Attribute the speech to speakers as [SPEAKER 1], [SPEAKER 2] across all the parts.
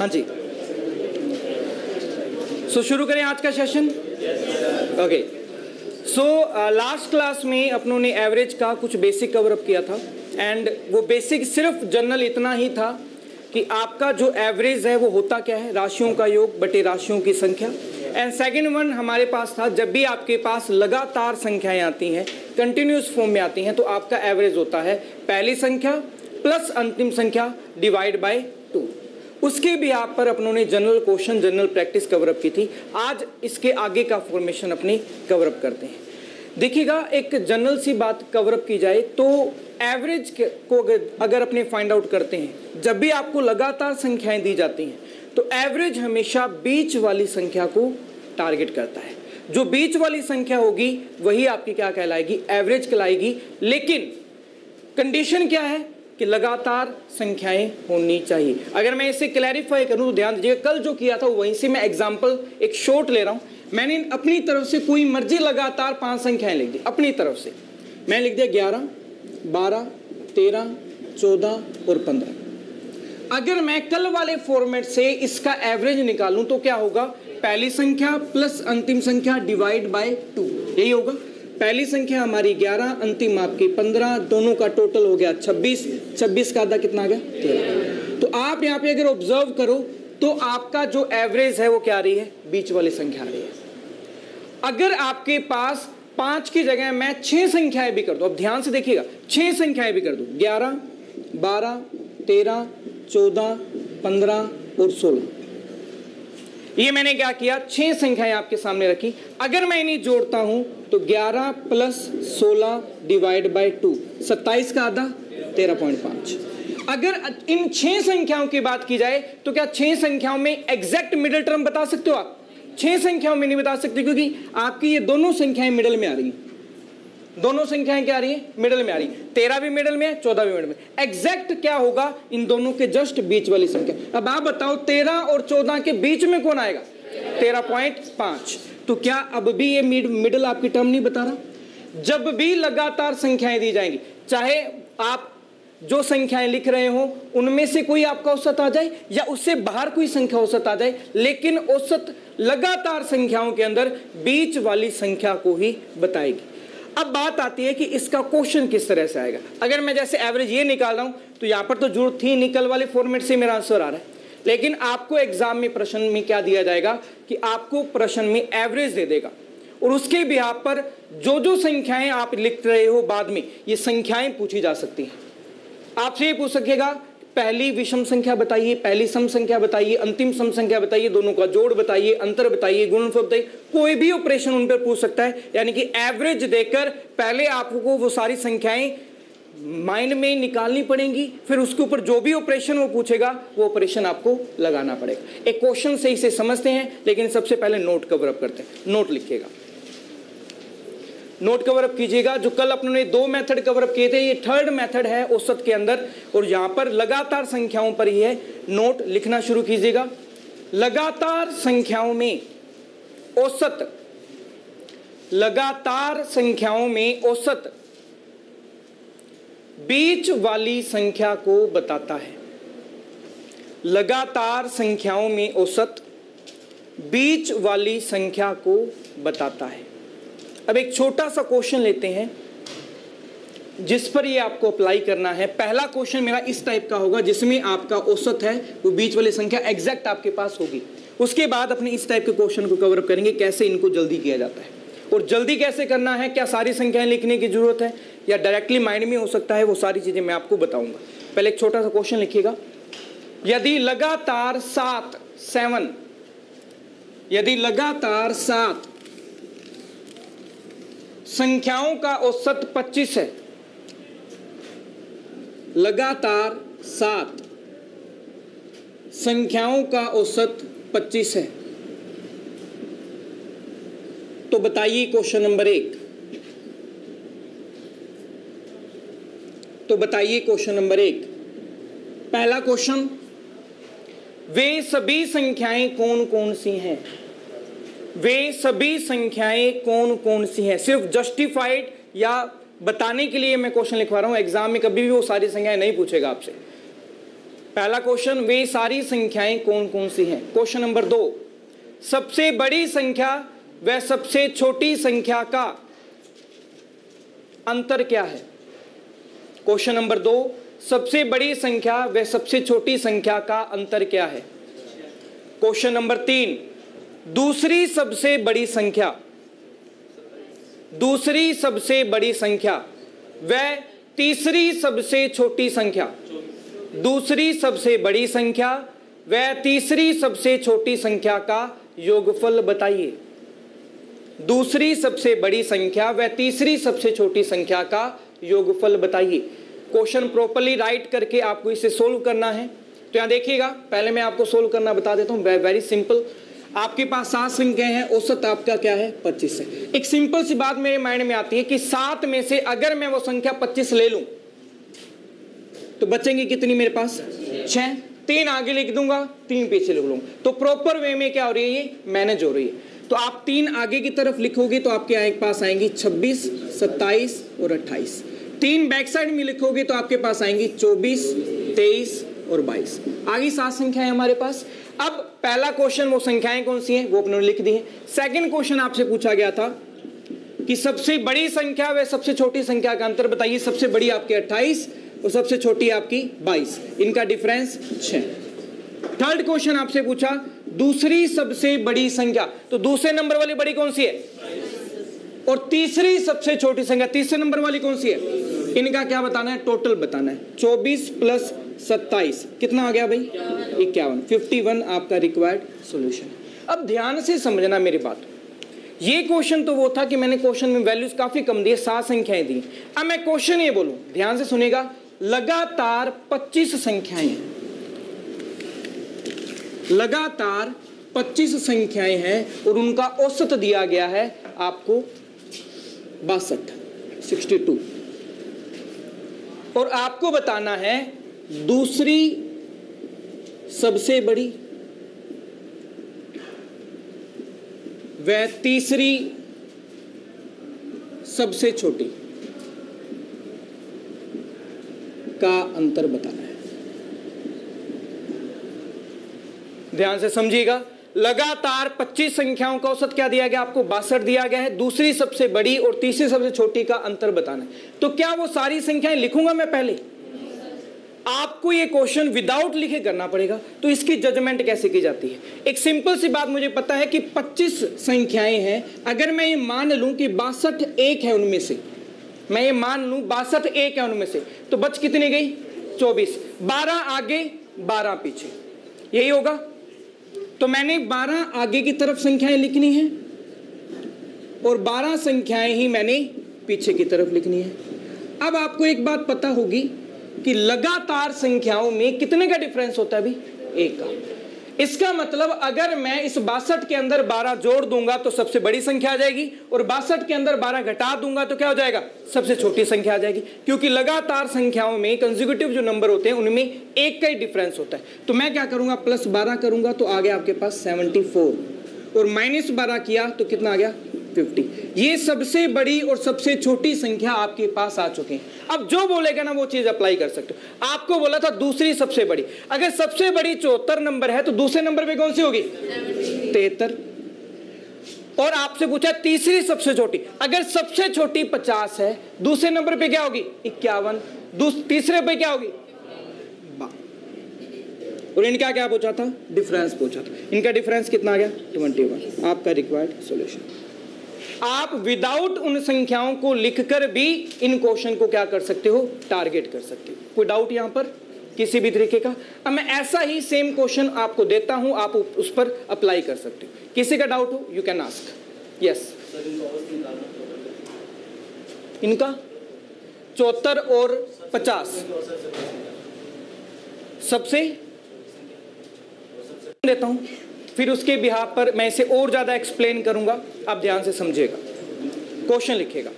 [SPEAKER 1] हाँ जी, सो शुरू करें आज का session. Okay, so last class में अपनों ने एवरेज का कुछ बेसिक कवर अप किया था एंड वो बेसिक सिर्फ जनरल इतना ही था कि आपका जो एवरेज है वो होता क्या है, राशियों का योग बटे राशियों की संख्या। एंड सेकेंड वन हमारे पास था, जब भी आपके पास लगातार संख्याएं आती हैं, कंटिन्यूस फॉर्म में आती हैं, तो आपका एवरेज होता है पहली संख्या प्लस अंतिम संख्या डिवाइड बाय 2। उसके भी आप पर अपनों ने general question, general practice cover up की थी। आज इसके आगे का फॉर्मेशन अपनी कवर अप करते हैं। देखिएगा, एक जनरल सी बात कवर अप की जाए तो एवरेज को अगर अपने फाइंड आउट करते हैं, जब भी आपको लगातार संख्याएं दी जाती हैं तो एवरेज हमेशा बीच वाली संख्या को टारगेट करता है। जो बीच वाली संख्या होगी वही आपकी क्या कहलाएगी, एवरेज कहलाएगी। लेकिन कंडीशन क्या है कि लगातार संख्याएं होनी चाहिए। अगर मैं इसे क्लैरिफाई करूं तो ध्यान दीजिए, कल जो किया था वहीं से मैं एग्जांपल एक शॉर्ट ले रहा हूं। मैंने अपनी तरफ से कोई मर्जी लगातार 5 संख्याएं लिख दी, अपनी तरफ से मैं लिख दिया 11, 12, 13, 14 और 15। अगर मैं कल वाले फॉर्मेट से इसका एवरेज निकालूं तो क्या होगा, पहली संख्या प्लस अंतिम संख्या डिवाइड बाय 2, यही होगा। पहली संख्या हमारी 11, अंतिम आपकी 15, दोनों का टोटल हो गया 26। 26 का आधा कितना आ गया, 13। तो आप यहाँ पे अगर ऑब्जर्व करो तो आपका जो एवरेज है वो क्या आ रही है, बीच वाली संख्या आ रही है। अगर आपके पास 5 की जगह मैं 6 संख्याएं भी कर दूं, अब ध्यान से देखिएगा, 6 संख्याएं भी कर दूं, 11, 12, 13, 14, 15 और 16, ये मैंने क्या किया, 6 संख्याएं आपके सामने रखी। अगर मैं इन्हें जोड़ता हूं तो 11 प्लस 16 डिवाइड बाय 2, 27 का आधा 13.5। अगर इन 6 संख्याओं की बात की जाए तो क्या 6 संख्याओं में एग्जैक्ट मिडिल टर्म बता सकते हो आप? 6 संख्याओं में नहीं बता सकते, क्योंकि आपकी ये दोनों संख्याएं मिडिल में आ रही हैं। दोनों संख्याएं क्या आ रही है, मिडिल में आ रही है। 13 भी मिडिल में है, 14 भी मिडिल में। एग्जैक्ट क्या होगा, इन दोनों के जस्ट बीच वाली संख्या। अब आप बताओ 13 और 14 के बीच में कौन आएगा, 13.5। तो क्या अब भी ये मिडिल आपकी टर्म नहीं बता रहा? जब भी लगातार संख्याएं दी जाएंगी, चाहे आप जो संख्याएं लिख रहे हो उनमें से कोई आपका औसत आ जाए या उससे बाहर कोई संख्या औसत आ जाए, लेकिन औसत लगातार संख्याओं के अंदर बीच वाली संख्या को ही बताएगी। अब बात आती है कि इसका क्वेश्चन किस तरह से आएगा। अगर मैं जैसे एवरेज ये निकाल रहा हूं तो यहां पर तो जरूरत थी, निकल वाले फॉर्मेट से मेरा आंसर आ रहा है। लेकिन आपको एग्जाम में प्रश्न में क्या दिया जाएगा कि आपको प्रश्न में एवरेज दे देगा और उसके बिहाफ पर जो जो संख्याएं आप लिख रहे हो बाद में ये संख्याएं पूछी जा सकती हैं। आपसे ये पूछ सकेगा पहली विषम संख्या बताइए, पहली सम संख्या बताइए, अंतिम सम संख्या बताइए, दोनों का जोड़ बताइए, अंतर बताइए, गुणनफल बताइए, कोई भी ऑपरेशन उन पर पूछ सकता है। यानी कि एवरेज देकर पहले आपको वो सारी संख्याएं माइंड में निकालनी पड़ेंगी, फिर उसके ऊपर जो भी ऑपरेशन वो पूछेगा वो ऑपरेशन आपको लगाना पड़ेगा। एक क्वेश्चन से इसे समझते हैं, लेकिन सबसे पहले नोट कवर अप करते हैं। नोट लिखिएगा, नोट कवर अप कीजिएगा। जो कल अपने 2 मेथड कवर अप किए थे, ये थर्ड मेथड है औसत के अंदर और यहां पर लगातार संख्याओं पर ही है। नोट लिखना शुरू कीजिएगा। लगातार संख्याओं में औसत, लगातार संख्याओं में औसत बीच वाली संख्या को बताता है। लगातार संख्याओं में औसत बीच वाली संख्या को बताता है। अब एक छोटा सा क्वेश्चन लेते हैं जिस पर ये आपको अप्लाई करना है। पहला क्वेश्चन मेरा इस टाइप का होगा जिसमें आपका औसत है वो बीच वाली संख्या एग्जैक्ट आपके पास होगी। उसके बाद अपने इस टाइप के क्वेश्चन को कवर अप करेंगे, कैसे इनको जल्दी किया जाता है और जल्दी कैसे करना है, क्या सारी संख्याएं लिखने की जरूरत है या डायरेक्टली माइंड में हो सकता है, वो सारी चीजें मैं आपको बताऊंगा। पहले एक छोटा सा क्वेश्चन लिखिएगा। यदि लगातार 7 यदि लगातार 7 संख्याओं का औसत 25 है, लगातार 7 संख्याओं का औसत 25 है, तो बताइए क्वेश्चन नंबर 1। तो बताइए क्वेश्चन नंबर 1। पहला क्वेश्चन, वे सभी संख्याएं कौन कौन सी हैं? वे सभी संख्याएं कौन कौन सी हैं? सिर्फ जस्टिफाइड या बताने के लिए मैं क्वेश्चन लिखवा रहा हूं। एग्जाम में कभी भी वो सारी संख्याएं नहीं पूछेगा आपसे। पहला क्वेश्चन, वे सारी संख्याएं कौन कौन सी हैं। क्वेश्चन नंबर 2, सबसे बड़ी संख्या व सबसे छोटी संख्या का अंतर क्या है। क्वेश्चन नंबर 2, सबसे बड़ी संख्या व सबसे छोटी संख्या का अंतर क्या है। क्वेश्चन नंबर 3, दूसरी सबसे बड़ी संख्या व तीसरी सबसे छोटी संख्या, दूसरी सबसे बड़ी संख्या व तीसरी सबसे छोटी संख्या का योगफल बताइए। दूसरी सबसे बड़ी संख्या व तीसरी सबसे छोटी संख्या का योगफल बताइए। क्वेश्चन प्रॉपर्ली राइट करके आपको इसे सोल्व करना है। तो यहां देखिएगा, पहले मैं आपको सोल्व करना बता देता हूं। वेरी सिंपल, आपके पास 7 संख्याएं हैं, औसत आपका क्या है 25 है। एक सिंपल सी बात मेरे माइंड में आती है कि 7 में से अगर मैं वो संख्या 25 ले लूं तो बचेंगी कितनी मेरे पास 6। 3 आगे लिख दूंगा, 3 पीछे लिख लूंगा। तो प्रॉपर वे में क्या हो रही है, ये मैनेज हो रही है। तो आप 3 आगे की तरफ लिखोगे तो आपके पास आएंगी 26, 27 और 28। 3 बैक साइड में लिखोगे तो आपके पास आएंगी 24, 23 और 22। आगे 7 संख्याएं हमारे पास। अब पहला क्वेश्चन, वो संख्याएं कौन सी हैं वो अपने लिख दी हैं। सेकंड क्वेश्चन आपसे पूछा गया था कि सबसे बड़ी संख्या व सबसे छोटी संख्या का अंतर बताइए। सबसे बड़ी आपकी 28 और सबसे छोटी आपकी 22, इनका डिफरेंस 6। थर्ड क्वेश्चन आपसे पूछा दूसरी सबसे बड़ी संख्या, तो दूसरे नंबर वाली बड़ी कौन सी है, और तीसरी सबसे छोटी संख्या तीसरे नंबर वाली कौन सी है, इनका क्या बताना है, टोटल बताना है। 24 प्लस 27 कितना आ गया भाई 51, 51 आपका रिक्वायर्ड सॉल्यूशन। अब ध्यान से समझना मेरी बात, ये क्वेश्चन तो वो था कि मैंने क्वेश्चन में वैल्यूज काफी कम दिए, 7 संख्याएं दी। अब मैं क्वेश्चन ये बोलूं, ध्यान से सुनेगा, लगातार 25 संख्याएं हैं, लगातार 25 संख्याएं हैं और उनका औसत दिया गया है आपको 62, और आपको बताना है दूसरी सबसे बड़ी व तीसरी सबसे छोटी का अंतर बताना है। ध्यान से समझिएगा, लगातार 25 संख्याओं का औसत क्या दिया गया आपको 62 दिया गया है, दूसरी सबसे बड़ी और तीसरी सबसे छोटी का अंतर बताना है। तो क्या वो सारी संख्याएं लिखूंगा मैं पहले, आपको ये क्वेश्चन विदाउट लिखे करना पड़ेगा। तो इसकी जजमेंट कैसे की जाती है, एक सिंपल सी बात मुझे पता है कि 25 संख्याएं हैं, अगर मैं ये मान लूं कि 62 एक है उनमें से, मैं ये मान लूं 62 एक है उनमें से, तो बच कितनी गई 24, 12 आगे 12 पीछे, यही होगा। तो मैंने 12 आगे की तरफ संख्याएं लिखनी है और 12 संख्याएं ही मैंने पीछे की तरफ लिखनी है। अब आपको एक बात पता होगी कि लगातार संख्याओं में कितने का डिफरेंस होता है अभी, 1 का। इसका मतलब अगर मैं इस 62 के अंदर 12 जोड़ दूंगा तो सबसे बड़ी संख्या आ जाएगी, और 62 के अंदर 12 घटा दूंगा तो क्या हो जाएगा, सबसे छोटी संख्या आ जाएगी। क्योंकि लगातार संख्याओं में कंसेक्यूटिव जो नंबर होते हैं उनमें 1 का ही डिफरेंस होता है। तो मैं क्या करूंगा, प्लस 12 करूंगा तो आ गया आपके पास 74, और माइनस 12 किया तो कितना आ गया 50। ये सबसे बड़ी और सबसे छोटी संख्या आपके पास आ चुके हैं। अब जो बोलेगा ना वो चीज अप्लाई कर सकते हो। आपको बोला था दूसरी सबसे बड़ी, अगर सबसे बड़ी 74 नंबर है तो दूसरे नंबर पे कौन सी होगी 73, और आपसे पूछा तीसरी सबसे छोटी, अगर सबसे छोटी 50 है दूसरे नंबर पे क्या होगी 51, तीसरे पे क्या होगी 12, और इनका क्या पूछा था, डिफरेंस पूछा था। इनका डिफरेंस कितना आ गया 21, आपका रिक्वायर्ड सॉल्यूशन। आप विदाउट उन संख्याओं को लिखकर भी इन क्वेश्चन को क्या कर सकते हो, टारगेट कर सकते हो। कोई डाउट यहां पर किसी भी तरीके का? अब मैं ऐसा ही सेम क्वेश्चन आपको देता हूं, आप उस पर अप्लाई कर सकते हो। किसी का डाउट हो यू कैन आस्क। यस, इनका 74 और 50 सबसे देता हूं, फिर उसके बिहाफ पर मैं इसे और ज्यादा एक्सप्लेन करूंगा। आप ध्यान से समझिएगा, क्वेश्चन लिखिएगा।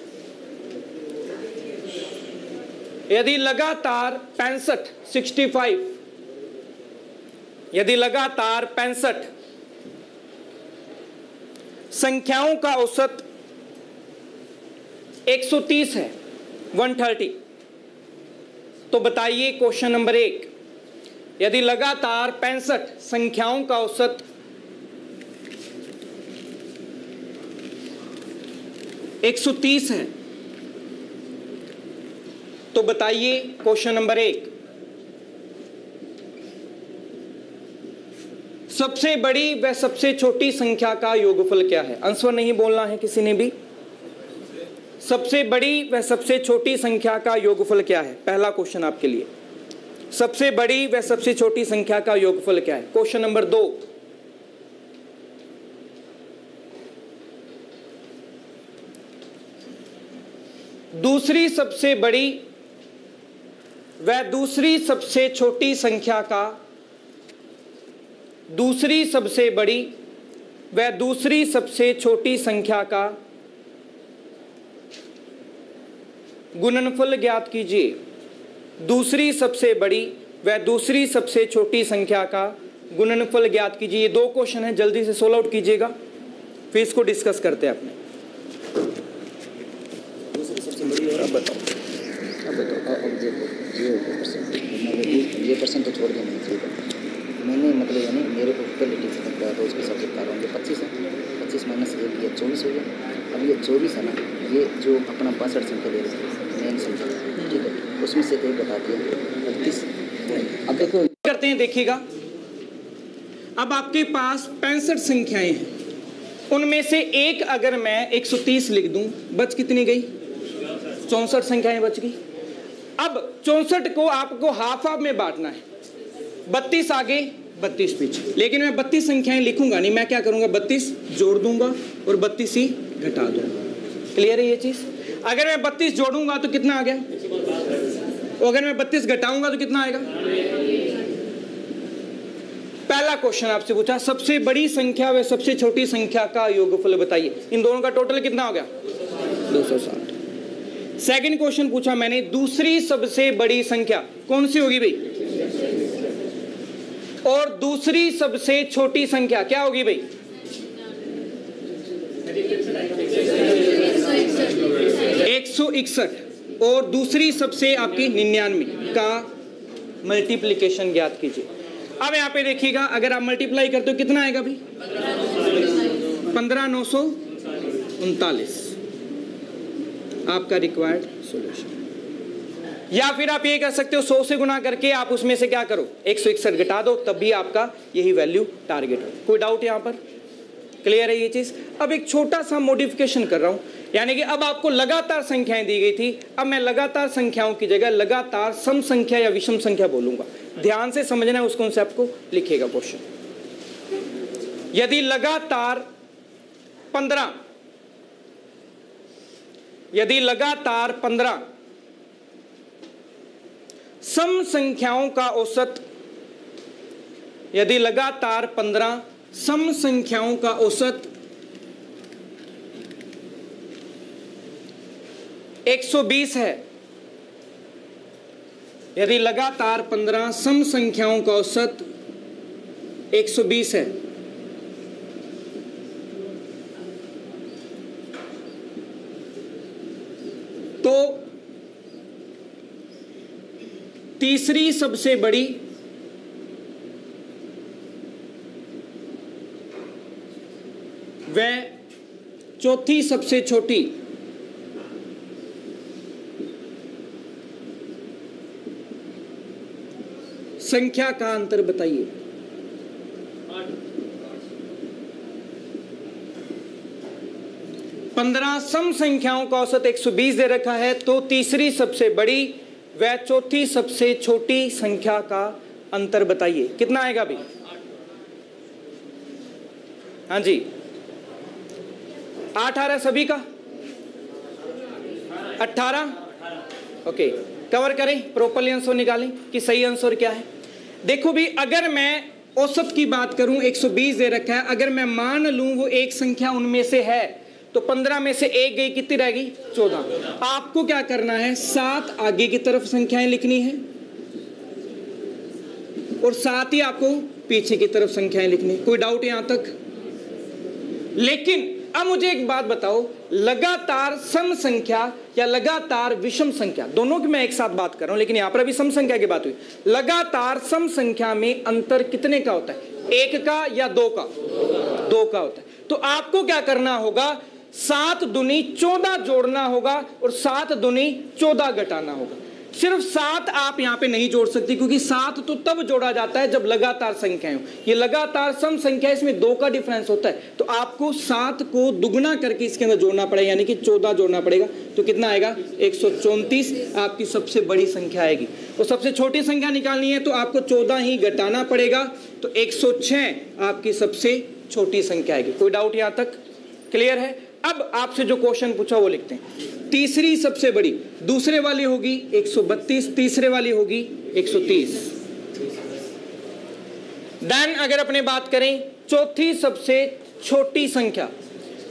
[SPEAKER 1] यदि लगातार 65 यदि लगातार 65 संख्याओं का औसत 130 है, 130, तो बताइए क्वेश्चन नंबर 1, यदि लगातार 65 संख्याओं का औसत 130 है तो बताइए क्वेश्चन नंबर 1, सबसे बड़ी व सबसे छोटी संख्या का योगफल क्या है? आंसर नहीं बोलना है किसी ने भी। सबसे बड़ी व सबसे छोटी संख्या का योगफल क्या है? पहला क्वेश्चन आपके लिए, सबसे बड़ी व सबसे छोटी संख्या का योगफल क्या है? क्वेश्चन नंबर 2, दूसरी सबसे बड़ी व दूसरी सबसे छोटी संख्या का, दूसरी सबसे बड़ी व दूसरी सबसे छोटी संख्या का गुणनफल ज्ञात कीजिए। दूसरी सबसे बड़ी व दूसरी सबसे छोटी संख्या का गुणनफल ज्ञात कीजिए। ये 2 क्वेश्चन है, जल्दी से सोल्व आउट कीजिएगा, फिर इसको डिस्कस करते हैं अपने।
[SPEAKER 2] दूसरी सबसे बड़ी और अब बताओ अब ये परसेंट तो छोड़ देना चाहिए। मैंने मतलब यानी मेरे को टोटलिटी से लगता है तो उसके हिसाब से बता रहा हूँ। ये 25 है, 25 माइनस 1 ये 24 हो गया। अब ये 24 है ना, ये जो अपना 62 संख्या दे रहे हैं मेन संख्या, ठीक है, उसमें से एक बता दिया 32। अब देखो
[SPEAKER 1] करते हैं, देखिएगा अब आपके पास 65 संख्याएं हैं, उनमें से एक अगर मैं 130 लिख दूं, बच कितनी गई? 64 संख्याएं बच गई। अब 64 को आपको हाफ हाफ में बांटना है, 32 आगे 32 पीछे, लेकिन मैं 32 संख्याएं लिखूंगा नहीं, मैं क्या करूंगा 32 जोड़ दूंगा और 32 ही घटा दूंगा। क्लियर है ये चीज? अगर मैं 32 जोड़ूंगा तो कितना आ गया, और अगर मैं 32 घटाऊंगा तो कितना आएगा? पहला क्वेश्चन आपसे पूछा, सबसे बड़ी संख्या व सबसे छोटी संख्या का योगफल बताइए। इन दोनों का टोटल कितना हो गया? 260। सेकंड क्वेश्चन पूछा मैंने, दूसरी सबसे बड़ी संख्या कौन सी होगी भाई? और दूसरी सबसे छोटी संख्या क्या होगी भाई? 161 और दूसरी सबसे आपकी 99 का मल्टीप्लिकेशन ज्ञात कीजिए। अब यहां पे देखिएगा, अगर आप मल्टीप्लाई करते हो कितना आएगा भाई? 15,939 आपका रिक्वायर्ड सॉल्यूशन। या फिर आप ये कर सकते हो 100 से गुना करके आप उसमें से क्या करो 161 घटा दो, तब भी आपका यही वैल्यू टारगेट हो। कोई डाउट यहां पर? क्लियर है ये चीज? अब एक छोटा सा मॉडिफिकेशन कर रहा हूं, यानी कि अब आपको लगातार संख्याएं दी गई थी, अब मैं लगातार संख्याओं की जगह लगातार सम संख्या या विषम संख्या बोलूंगा। ध्यान से समझना है उस कॉन्सेप्ट को, लिखिएगा क्वेश्चन। यदि लगातार 15 सम संख्याओं का औसत, यदि लगातार 15 सम संख्याओं का औसत 120 है, यदि लगातार 15 सम संख्याओं का औसत 120 है, तो तीसरी सबसे बड़ी व चौथी सबसे छोटी संख्या का अंतर बताइए। 15 सम संख्याओं का औसत 120 दे रखा है, तो तीसरी सबसे बड़ी व चौथी सबसे छोटी संख्या का अंतर बताइए। कितना आएगा भाई? हाँ जी, 8 आ रहा है सभी का? 18? ओके, कवर करें, प्रॉपर्ली आंसर निकालें कि सही आंसर क्या है। देखो भी, अगर मैं औसत की बात करूं 120 दे रखा है, अगर मैं मान लूं वो एक संख्या उनमें से है, तो 15 में से एक गई, कितनी रहेगी? 14। आपको क्या करना है, 7 आगे की तरफ संख्याएं लिखनी है और 7 ही आपको पीछे की तरफ संख्याएं लिखनी है। कोई डाउट यहां तक? लेकिन अब मुझे एक बात बताओ, लगातार सम संख्या या लगातार विषम संख्या, दोनों की मैं एक साथ बात कर रहा हूं, लेकिन यहां पर अभी सम संख्या की बात हुई। लगातार सम संख्या में अंतर कितने का होता है? 1 का या 2 का? 2 का होता है। तो आपको क्या करना होगा? 7 दूनी 14 जोड़ना होगा और 7 दूनी 14 घटाना होगा। सिर्फ 7 आप यहां पे नहीं जोड़ सकती, क्योंकि 7 तो तब जोड़ा जाता है जब लगातार संख्याएं हो। ये लगातार सम संख्या, इसमें 2 का डिफरेंस होता है। तो आपको 7 को दुगना करके इसके अंदर जोड़ना पड़ेगा, यानी कि 14 जोड़ना पड़ेगा। तो कितना आएगा? 134 आपकी सबसे बड़ी संख्या आएगी। और सबसे छोटी संख्या निकालनी है तो आपको 14 ही घटाना पड़ेगा, तो 106 आपकी सबसे छोटी संख्या आएगी। कोई डाउट यहां तक क्लियर है? अब आपसे जो क्वेश्चन पूछा वो लिखते हैं। तीसरी सबसे बड़ी, दूसरे वाली होगी 132, तीसरे वाली होगी 130। देन अगर अपने बात करें चौथी सबसे छोटी संख्या,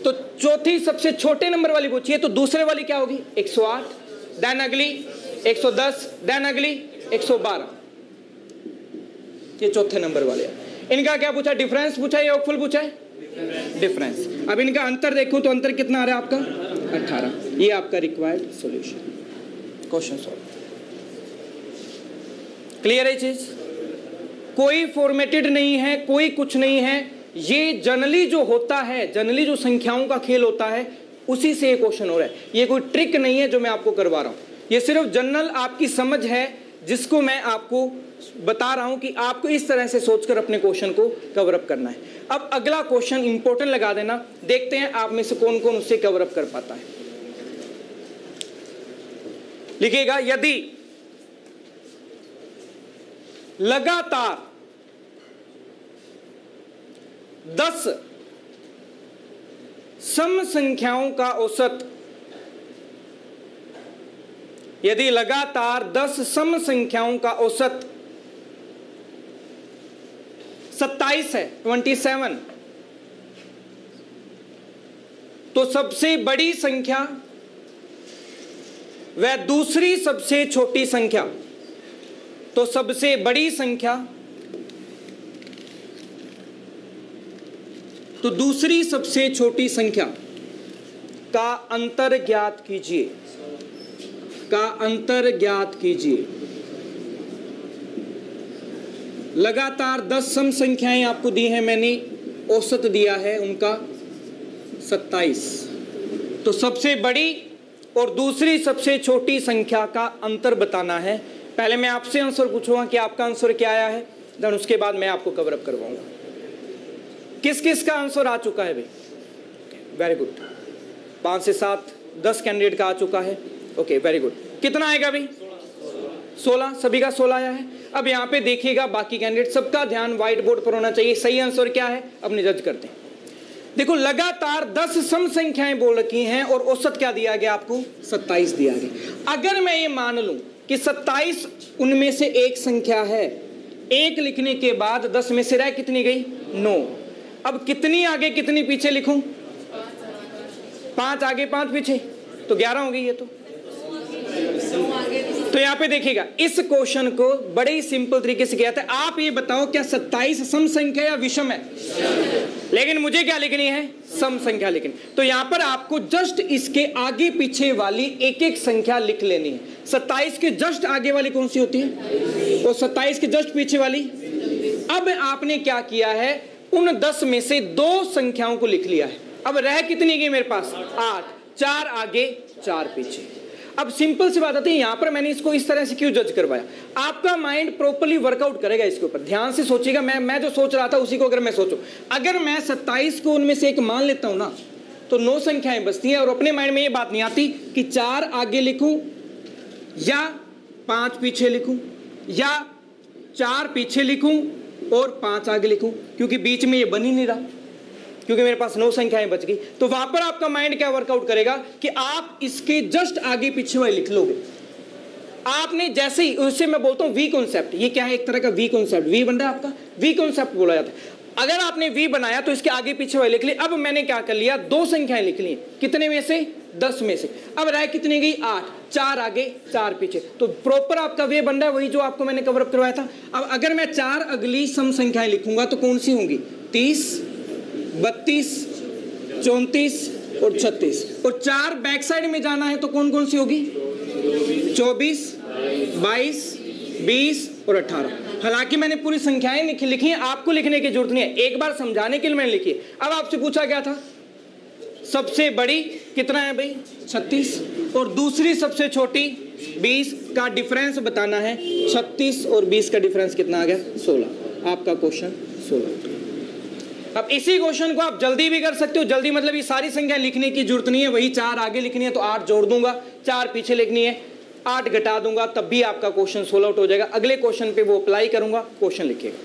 [SPEAKER 1] तो चौथी सबसे छोटे नंबर वाली पूछिए तो दूसरे वाली क्या होगी? 108। देन अगली 110, देन अगली 112। ये चौथे नंबर वाले हैं। इनका क्या पूछा? डिफरेंस पूछा है, योगफल पूछा है? डिफरेंस। अब इनका अंतर देखो तो अंतर कितना आ रहा है आपका? 18। ये आपका required solution, question solve. Clear है चीज? कोई फॉर्मेटेड नहीं है, कोई कुछ नहीं है। ये जनरली जो होता है, जनरली जो संख्याओं का खेल होता है, उसी से ये क्वेश्चन हो रहा है। ये कोई ट्रिक नहीं है जो मैं आपको करवा रहा हूं, ये सिर्फ जनरल आपकी समझ है, जिसको मैं आपको बता रहा हूं कि आपको इस तरह से सोचकर अपने क्वेश्चन को कवर अप करना है। अब अगला क्वेश्चन इंपॉर्टेंट लगा देना, देखते हैं आप में से कौन कौन उससे कवर अप कर पाता है। लिखिएगा, यदि लगातार 10 सम संख्याओं का औसत, यदि लगातार 10 सम संख्याओं का औसत 27 है, 27, तो सबसे बड़ी संख्या वह दूसरी सबसे छोटी संख्या, तो सबसे बड़ी संख्या तो दूसरी सबसे छोटी संख्या का अंतर ज्ञात कीजिए, का अंतर ज्ञात कीजिए। लगातार 10 सम संख्याएं आपको दी हैं मैंने, औसत दिया है उनका 27, तो सबसे बड़ी और दूसरी सबसे छोटी संख्या का अंतर बताना है। पहले मैं आपसे आंसर पूछूंगा कि आपका आंसर क्या आया है, देन उसके बाद मैं आपको कवर अप करवाऊंगा। किस किस का आंसर आ चुका है भाई? Very good. 5 से 7 10 कैंडिडेट का आ चुका है। Okay very good. कितना आएगा भाई? 16। सभी का 16 आया है। अब यहाँ पे देखिएगा बाकी कैंडिडेट, सबका ध्यान व्हाइट बोर्ड पर होना चाहिए। सही आंसर क्या है अपने जज करते हैं। देखो, लगातार 10 सम संख्याएं बोल रखी हैं और औसत क्या दिया गया आपको? 27 दिया गया। अगर मैं ये मान लूं कि 27 उनमें से एक संख्या है, 1 लिखने के बाद 10 में से रह कितनी गई? 9। अब कितनी आगे कितनी पीछे लिखूं? 5 आगे 5 पीछे, तो 11 हो गई ये। तो यहाँ पे देखिएगा, इस क्वेश्चन को बड़े ही सिंपल तरीके से किया था। आप ये बताओ क्या 27 सम संख्या या विषम है? लेकिन मुझे क्या लिखनी है? सम संख्या लिखनी। तो यहाँ पर आपको जस्ट इसके आगे पीछे वाली एक एक संख्या लिख लेनी है। 27 के जस्ट आगे वाली कौन सी होती है? और 27 के जस्ट पीछे वाली। अब आपने क्या किया है? उन 10 में से 2 संख्याओं को लिख लिया है। अब रह कितनी गई मेरे पास? 8। 4 आगे 4 पीछे। अब सिंपल सी बात आती है, यहां पर मैंने इसको इस तरह से क्यों जज करवाया? आपका माइंड प्रॉपर्ली वर्कआउट करेगा इसके ऊपर। ध्यान से सोचिएगा। मैं जो सोच रहा था उसी को अगर मैं सोचूं, अगर मैं 27 को उनमें से एक मान लेता हूं ना, तो 9 संख्याएं बचती हैं और अपने माइंड में ये बात नहीं आती कि 4 आगे लिखूं या 5 पीछे लिखूं या 4 पीछे लिखूं और 5 आगे लिखूं, क्योंकि बीच में ये बन ही नहीं रहा, क्योंकि मेरे पास 9 संख्याएं बच गई। तो वहां पर आपका माइंड क्या वर्कआउट करेगा कि आप इसके जस्ट आगे पीछे वाले लिख लोगे। आपने जैसे ही, उससे मैं बोलता हूं वी कॉन्सेप्ट। ये क्या है? एक तरह का वी कॉन्सेप्ट। वी बन रहा है आपका, वी कॉन्सेप्ट बोला जाता है। अगर आपने वी बनाया तो इसके आगे पीछे वाले लिख लिए। अब मैंने क्या कर लिया? 2 संख्याएं लिख ली। कितने में से? 10 में से। अब रह कितनी गई? 8। 4 आगे 4 पीछे। तो प्रॉपर आपका वे बन रहा है, वही जो आपको मैंने कवर अप करवाया था। अब अगर मैं 4 अगली सम संख्याएं लिखूंगा तो कौन सी होंगी? 30, 32, 34 और 36, और 4 बैक साइड में जाना है तो कौन कौन सी होगी? 24, 22, 20 और 18। हालांकि मैंने पूरी संख्याएं लिखी हैं, आपको लिखने की जरूरत नहीं है, एक बार समझाने के लिए मैंने लिखी है। अब आपसे पूछा गया था सबसे बड़ी कितना है भाई? 36, और दूसरी सबसे छोटी 20 का डिफरेंस बताना है। 36 और 20 का डिफरेंस कितना आ गया? 16। आपका क्वेश्चन 16। अब इसी क्वेश्चन को आप जल्दी भी कर सकते हो, जल्दी मतलब ये सारी संख्या लिखने की जरूरत नहीं है, वही 4 आगे लिखनी है तो 8 जोड़ दूंगा, 4 पीछे लिखनी है 8 घटा दूंगा, तब भी आपका क्वेश्चन सोल्व आउट हो जाएगा। अगले क्वेश्चन पे वो अप्लाई करूंगा, क्वेश्चन लिखिएगा।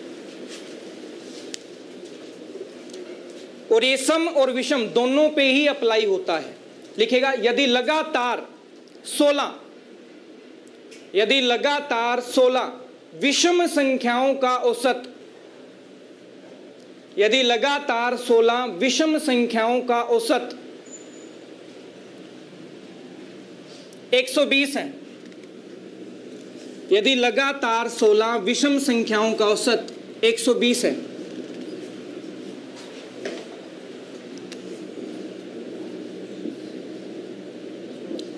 [SPEAKER 1] और ये सम और विषम दोनों पे ही अप्लाई होता है। लिखेगा यदि लगातार 16 विषम संख्याओं का औसत, यदि लगातार 16 विषम संख्याओं का औसत 120 है, यदि लगातार 16 विषम संख्याओं का औसत 120 है,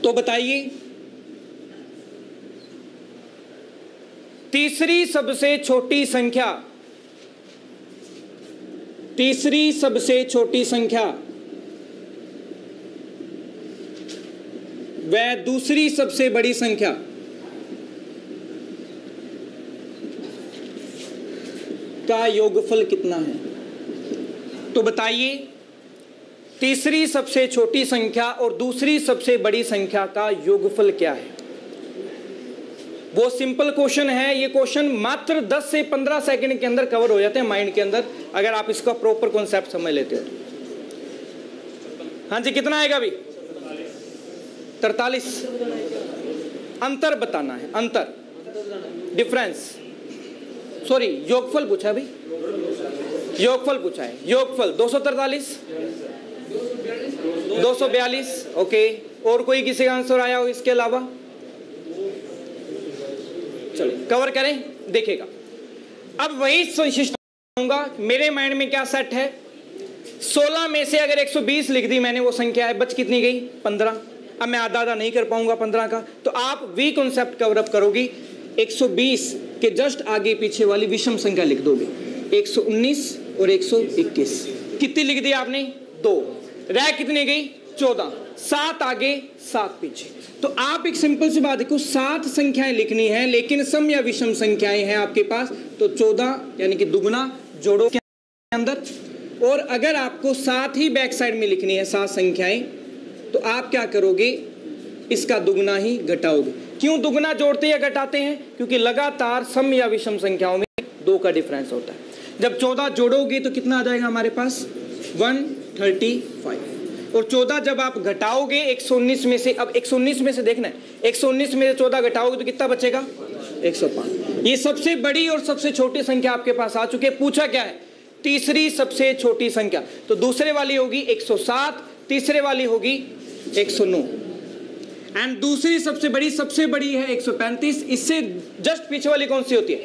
[SPEAKER 1] तो बताइए तीसरी सबसे छोटी संख्या वह दूसरी सबसे बड़ी संख्या का योगफल कितना है? तो बताइए तीसरी सबसे छोटी संख्या और दूसरी सबसे बड़ी संख्या का योगफल क्या है? वो सिंपल क्वेश्चन है। ये क्वेश्चन मात्र 10 से 15 सेकंड के अंदर कवर हो जाते हैं माइंड के अंदर, अगर आप इसका प्रॉपर कॉन्सेप्ट समझ लेते हो। हाँ जी, कितना आएगा अभी? 43। अंतर बताना है, अंतर, डिफरेंस, सॉरी योगफल पूछा है भाई, योगफल पूछा है। योगफल 243, 242। ओके, और कोई किसी का आंसर आया हो इसके अलावा? चलो कवर करें, देखिएगा। अब वही सिस्टम होगा, मेरे माइंड में क्या सेट है? 16 में से अगर 120 लिख दी मैंने, वो संख्या है, बच कितनी गई? 15। अब मैं आधा नहीं कर पाऊंगा 15 का, तो आप वी कॉन्सेप्ट कवर अप करोगी। 120 के जस्ट आगे पीछे वाली विषम संख्या लिख दोगे, 119 और 121। कितनी लिख दी आपने? 2। रह कितनी गई? 14। 7 आगे 7 पीछे। तो आप एक सिंपल सी बात देखो, 7 संख्याएं लिखनी है लेकिन सम या विषम संख्याएं हैं आपके पास, तो 14 यानी कि दुगना जोड़ो के अंदर। और अगर आपको 7 ही बैक साइड में लिखनी है 7 संख्याएं, तो आप क्या करोगे? इसका दुगना ही घटाओगे। क्यों दुगना जोड़ते या घटाते हैं? क्योंकि लगातार सम या विषम संख्याओं में 2 का डिफरेंस होता है। जब 14 जोड़ोगे तो कितना आ जाएगा हमारे पास? 135। और 14 जब आप घटाओगे 119 में से, अब 119 में से देखना है, 119 में से 14 घटाओगे तो कितना बचेगा? 105। ये सबसे बड़ी और सबसे छोटी संख्या आपके पास आ चुकी है। पूछा क्या है? तीसरी सबसे छोटी संख्या। तो दूसरे वाली होगी 107, तीसरे वाली होगी 109, एंड दूसरी सबसे बड़ी है 135। इससे जस्ट पीछे वाली कौन सी होती है?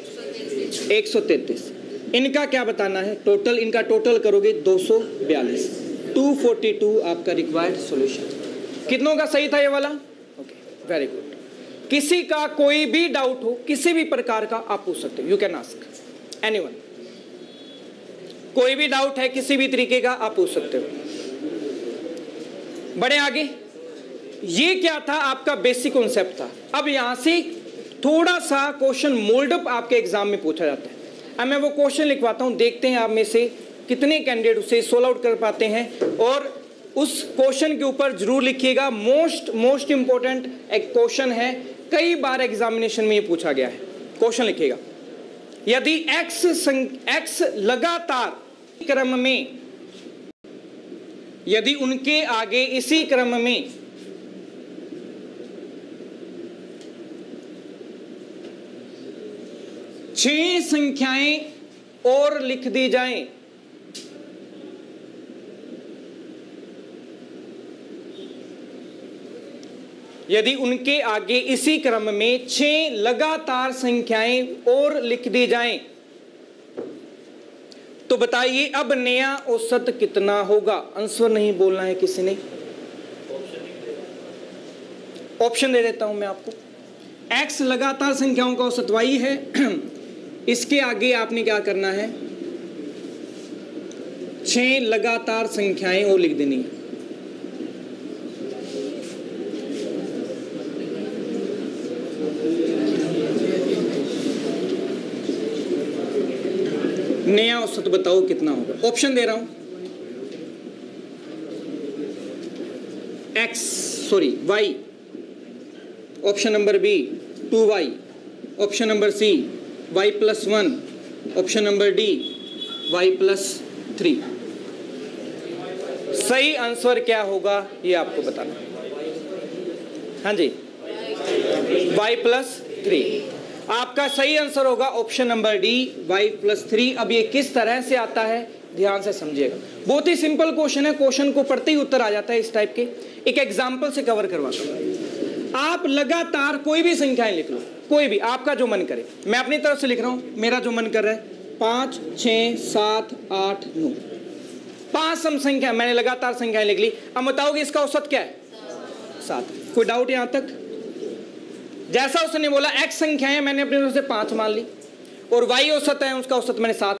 [SPEAKER 1] 133। इनका क्या बताना है? टोटल, इनका टोटल करोगे 242। 242 आपका रिक्वायर्ड सॉल्यूशन। कितनों का सही था ये वाला? Okay, very good. किसी का कोई भी डाउट हो, किसी भी प्रकार का, आप पूछ सकते हो, यू कैन आस्क एनीवन। कोई भी डाउट है किसी भी तरीके का, आप पूछ सकते हो। बड़े आगे, ये क्या था? आपका बेसिक कॉन्सेप्ट था। अब यहां से थोड़ा सा क्वेश्चन मोल्ड अप आपके एग्जाम में पूछा जाता है। अब मैं वो क्वेश्चन लिखवाता हूं, देखते हैं आप में से कितने कैंडिडेट उसे सोल्व आउट कर पाते हैं। और उस क्वेश्चन के ऊपर जरूर लिखिएगा, मोस्ट इंपॉर्टेंट एक क्वेश्चन है, कई बार एग्जामिनेशन में ये पूछा गया है। क्वेश्चन लिखिएगा, यदि x लगातार क्रम में, यदि उनके आगे इसी क्रम में 6 संख्याएं और लिख दी जाएं, यदि उनके आगे इसी क्रम में 6 लगातार संख्याएं और लिख दी जाएं, तो बताइए अब नया औसत कितना होगा? आंसर नहीं बोलना है किसी ने। ऑप्शन दे देता हूं मैं आपको। x लगातार संख्याओं का औसत y है। इसके आगे आपने क्या करना है, 6 लगातार संख्याएं और लिख देनी है। नया औसत बताओ कितना होगा? ऑप्शन दे रहा हूं, y, option number B 2y, option number C y+1, option number D y+3। सही आंसर क्या होगा ये आपको बताना। हाँ जी, y+3। आपका सही आंसर होगा ऑप्शन नंबर डी y+3। अब ये किस तरह से आता है ध्यान से समझिएगा, बहुत ही सिंपल क्वेश्चन है। क्वेश्चन को पढ़ते ही उत्तर आ जाता है इस टाइप के। एक एग्जांपल से कवर करवाता हूं। आप लगातार कोई भी संख्याएं लिख लो, कोई भी आपका जो मन करे। मैं अपनी तरफ से लिख रहा हूं, मेरा जो मन कर रहा है 5, 6, 7, 8, 9, 5 सम संख्या मैंने लगातार संख्याएं लिख ली। अब बताओगे इसका औसत क्या है? 7। कोई डाउट यहां तक? जैसा उसने बोला x संख्याएं मैंने अपनी तरफ से 5 मान ली और y औसत है उसका औसत मैंने 7